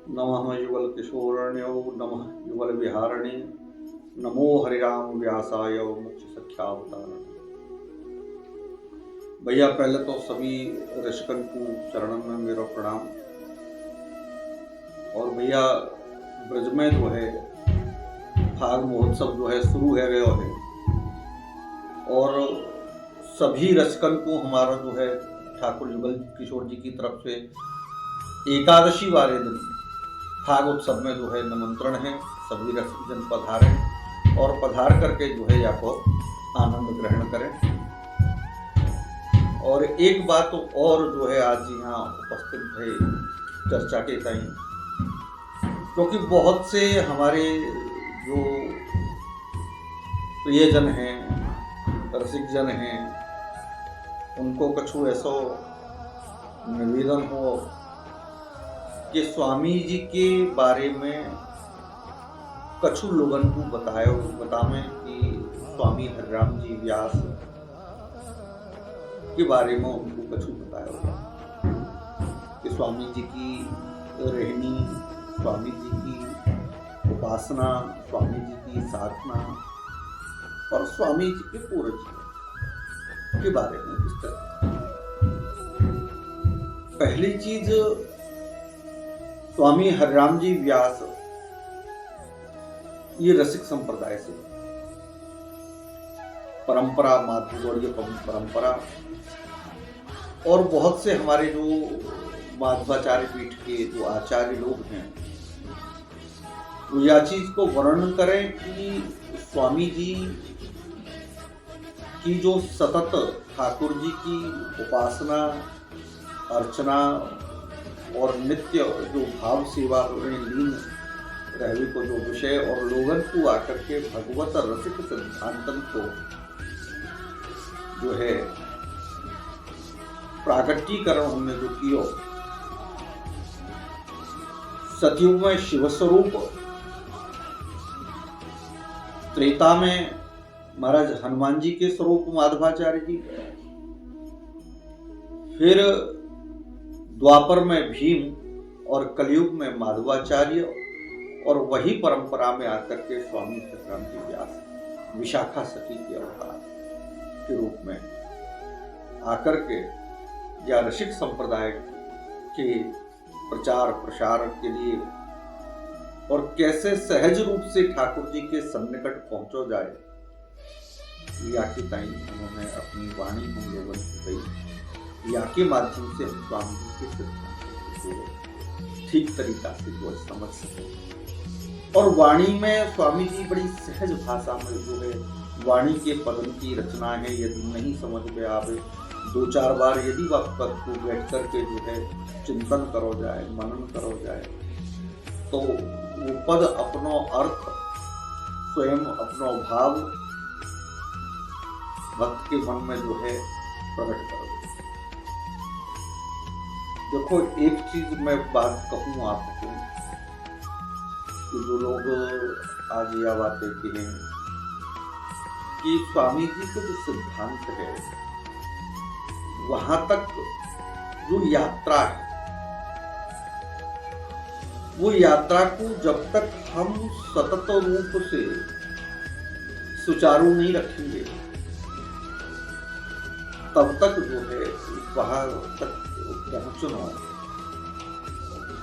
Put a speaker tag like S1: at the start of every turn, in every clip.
S1: नमः युगल किशोरण्यो नमः युगल विहारणे नमो हरिराम व्यासाय मुख्य सख्यावतारण। भैया पहले तो सभी ऋषिकन को चरणन में मेरा प्रणाम। और भैया ब्रज में जो है फाग महोत्सव जो है शुरू है गयो है, और सभी रसिकन को हमारा जो है ठाकुर युगल किशोर जी की तरफ से एकादशी वाले दिन फाग उत्सव में जो है निमंत्रण है। सभी रसिक जन पधारें और पधार करके जो है यहाँ को आनंद ग्रहण करें। और एक बात और जो है आज यहाँ उपस्थित है चर्चा के टाइम, क्योंकि बहुत से हमारे जो प्रियजन हैं, रसिक जन हैं, उनको कछु ऐसा निवेदन हो कि स्वामी जी के बारे में कछु लोगन को बतावें कि स्वामी हरिराम जी व्यास के बारे में उनको कछु बताया कि स्वामी जी की रहनी, स्वामी जी की उपासना, स्वामी जी की साधना और स्वामी जी के पूरे जीवन के बारे में विस्तार। पहली चीज, स्वामी हरिराम जी व्यास ये रसिक संप्रदाय से परंपरा, माधवगौड़ीय परंपरा, और बहुत से हमारे जो माधवाचार्य पीठ के जो आचार्य लोग हैं वो यह चीज को वर्णन करें कि स्वामी जी की जो सतत ठाकुर जी की उपासना, अर्चना और नित्य जो भाव सेवा में लीन रहने को जो विषय और लोगन को आकर के भगवत रसिक सिद्धांतन को जो है प्रागट्यकरण हमने जो किया, सतयुग में शिव स्वरूप, त्रेता में महाराज हनुमान जी के स्वरूप माधवाचार्य जी, फिर द्वापर में भीम और कलयुग में माधवाचार्य, और वही परंपरा में आकर के स्वामी हरिराम जी व्यास विशाखा सती के अवतार के रूप में आकर के या ऋषिक संप्रदाय के प्रचार प्रसार के लिए और कैसे सहज रूप से ठाकुर जी के सन्निकट पहुंचो जाए, या के टाइम उन्होंने अपनी वाणी हम लोगों को दी, या के माध्यम से हम स्वामी जी के सिद्धांत को ठीक तरीका से जो समझ सके। और वाणी में स्वामी जी बड़ी सहज भाषा में जो है वाणी के पदन की रचना है। यदि नहीं समझ में आवे, दो चार बार यदि वह पद को बैठ करके जो है चिंतन करो जाए, मनन करो जाए, तो वो पद अपनो अर्थ, स्वयं अपनो भाव भक्त के मन में जो है प्रकट करो। देखो, एक चीज मैं बात कहूँ आपको कि जो लोग आज यह बातें कहें कि स्वामी जी का जो सिद्धांत है, वहां तक जो यात्रा है, वो यात्रा को जब तक हम सतत रूप से सुचारू नहीं रखेंगे, तब तक जो है वहां तक पहुंचना।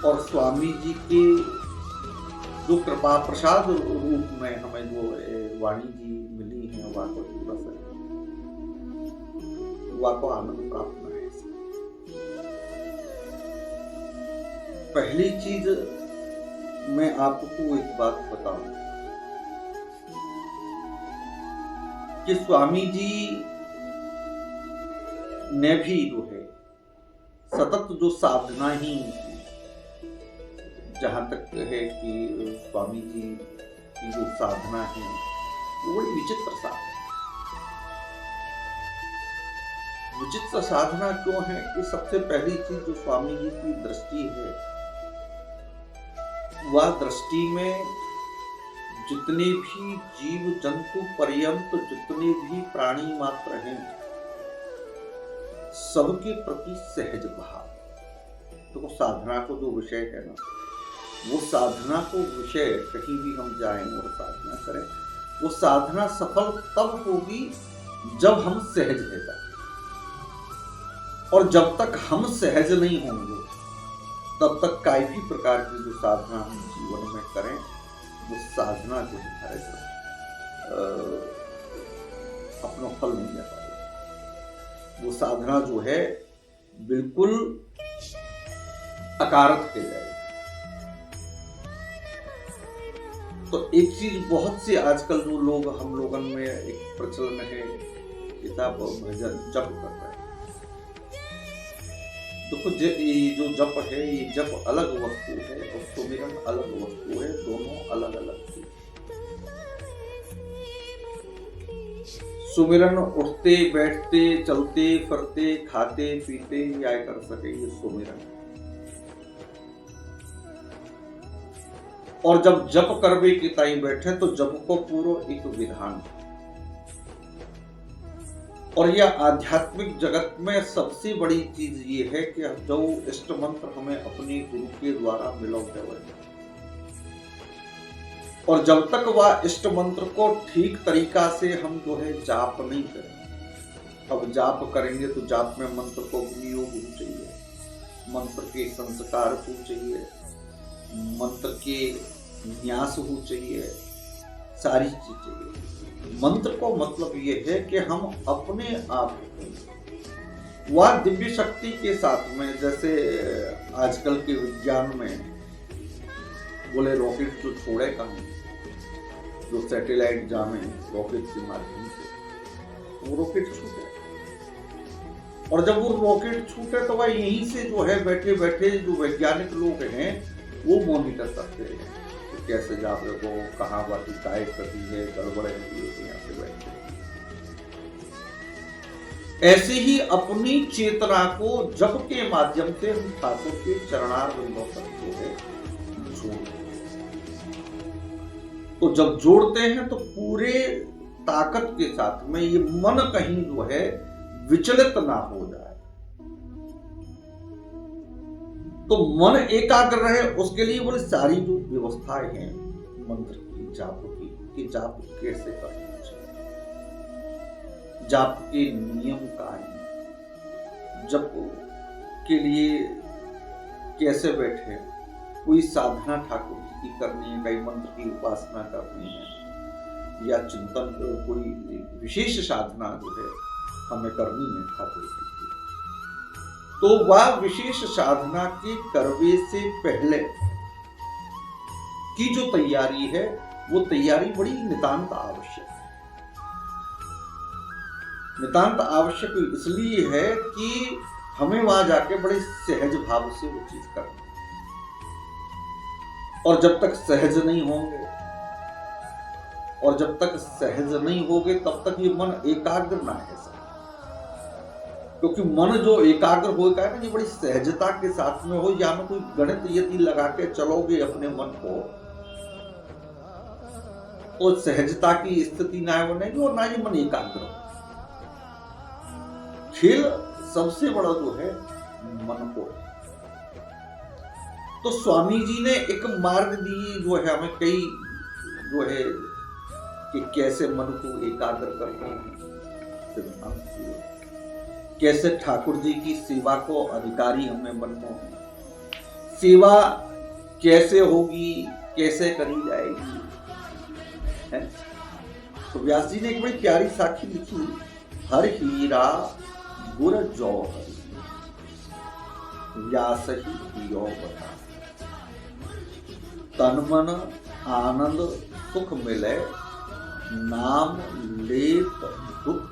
S1: और स्वामी जी के जो कृपा प्रसाद रूप में हमें जो वाणी जी मिली है, वह को रस है, वह को आनंद प्राप्त न है। पहली चीज मैं आपको एक बात बताऊं कि स्वामी जी ने भी जो है सतत जो साधना ही, जहां तक है कि स्वामी जी की जो साधना है वो बड़ी विचित्र साधना। विचित्र साधना क्यों है कि सबसे पहली चीज जो स्वामी जी की दृष्टि है, वह दृष्टि में जितने भी जीव जंतु पर्यंत जितने भी प्राणी मात्र हैं, सबके प्रति सहज भाव। तो साधना को जो विषय है ना, वो साधना को विषय कहीं भी हम जाएं और साधना करें, वो साधना सफल तब होगी जब हम सहज रह जाएं। और जब तक हम सहज नहीं होंगे तब तक कोई भी प्रकार की जो साधना हम जीवन में करें वो साधना जो है अपना फल नहीं दे पाएगी। वो साधना जो है बिल्कुल अकारक हो जाएगी। तो एक चीज बहुत सी आजकल जो लोग हम लोगन में एक प्रचलन है, किताब भजन जप कर रहे हैं। देखो ये जो जप है, ये जप अलग वस्तु है और सुमिरन अलग वस्तु है, दोनों अलग अलग चीज। सुमिरन उठते बैठते चलते फिरते खाते पीते या कर सके, ये सुमिरन। और जब जप करवे की ताई बैठे तो जप को पूरा एक विधान। और यह आध्यात्मिक जगत में सबसे बड़ी चीज ये है कि जो इष्ट मंत्र हमें अपने गुरु के द्वारा मिला हुआ है, और जब तक वह इष्ट मंत्र को ठीक तरीका से हम जो है जाप नहीं करें। अब जाप करेंगे तो जाप में मंत्र को विनियोग होना चाहिए, मंत्र के संस्कार हो चाहिए, मंत्र के न्यास हो चाहिए, सारी चीज चाहिए। मंत्र को मतलब ये है कि हम अपने आप वह दिव्य शक्ति के साथ में, जैसे आजकल के विज्ञान में बोले रॉकेट जो छोड़े कहीं, जो सैटेलाइट जामे रॉकेट के माध्यम से, वो रॉकेट छूटे। और जब वो रॉकेट छूटे तो वह यहीं से जो है बैठे बैठे जो वैज्ञानिक लोग हैं वो मॉनिटर करते हैं कि कैसे जा रहे हो, कहाँ बाकी काय करती है, गड़बड़ है, तो यहाँ से बैठे। ऐसे ही अपनी चेतना को जप के माध्यम से हम ठाकुर के चरणार बिंदों तक जो है जोड़ते हैं। तो जब जोड़ते हैं तो पूरे ताकत के साथ में ये मन कहीं जो है विचलित ना हो जाए, तो मन एकाग्र रहे, उसके लिए बोले सारी जो व्यवस्थाएं हैं मंत्र की, जाप की, कि जाप कैसे करना चाहिए, जाप के नियम का है, जप के लिए कैसे बैठे, कोई साधना ठाकुर जी की करनी है, कई मंत्र की उपासना करनी है, या चिंतन को कोई विशेष साधना जो है हमें करनी है ठाकुर जी की, तो वह विशेष साधना के करवे से पहले की जो तैयारी है वो तैयारी बड़ी नितांत आवश्यक है। नितांत आवश्यक इसलिए है कि हमें वहां जाके बड़े सहज भाव से वो चीज करनी है। और जब तक सहज नहीं होंगे और जब तक सहज नहीं होगे तब तक ये मन एकाग्र ना है। क्योंकि मन जो एकाग्र होगा ना, ये बड़ी सहजता के साथ में हो, या में कोई गणित यदि लगा के चलोगे अपने मन को तो सहजता की स्थिति ना बनेगी और ना ही मन एकाग्र हो। खेल सबसे बड़ा जो है मन को। तो स्वामी जी ने एक मार्ग दी जो है हमें, कई जो है कि कैसे मन को एकाग्र करना है, सिद्धांत कैसे ठाकुर जी की सेवा को अधिकारी हमें बनना है, सेवा कैसे होगी, कैसे करी जाएगी है? तो व्यास जी ने एक बड़ी प्यारी साखी लिखी, हर हीरा गुर जौहर व्यास ही दियो बता, तन मन आनंद सुख मिले, नाम लेत दुख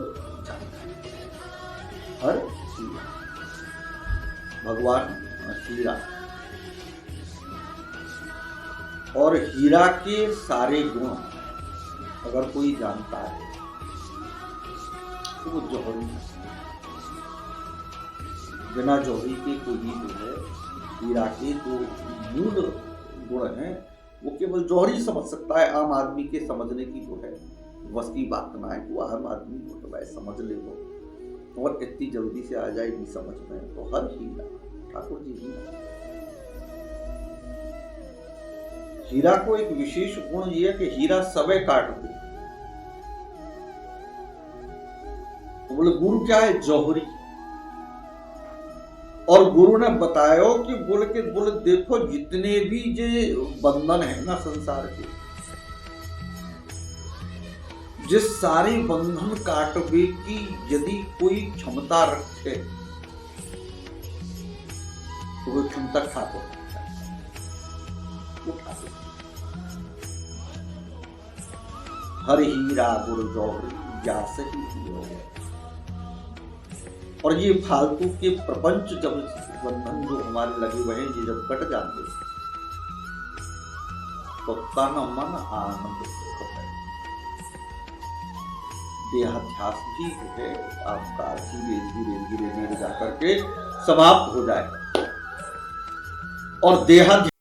S1: जाए। हर हीरा, भगवान हीरा, और हीरा के सारे गुण अगर कोई जानता है तो वो जौहरी है। बिना जौहरी के कोई जो है हीरा के जो मूल गुण हैं वो केवल जौहरी समझ सकता है। आम आदमी के समझने की जो है बस की बात ना है, वो आम आदमी को तो वैसे समझ ले वो और इतनी जल्दी से आ जाएगी समझ में। तो हर हीरा ठाकुर जी हीरा, हीरा को एक विशेष गुण ये है कि हीरा सबे काट दे। तो बोले गुरु क्या है? जौहरी। और गुरु ने बताया कि बोले देखो जितने भी जे बंधन है ना संसार के, जिस सारे बंधन काटवे की यदि कोई क्षमता रखे तो वो क्षमता ठाकुर हर हीरा गुरु जौहरी जास ही जियो। और ये फालतू के प्रपंच जब बंधन जो हमारे लगे हुए हैं ये जब कट जाते तो तन मन आनंद होता है। देहाध्यास भी है आपका धीरे धीरे धीरे धीरे जा करके समाप्त हो जाए और देहाध्यास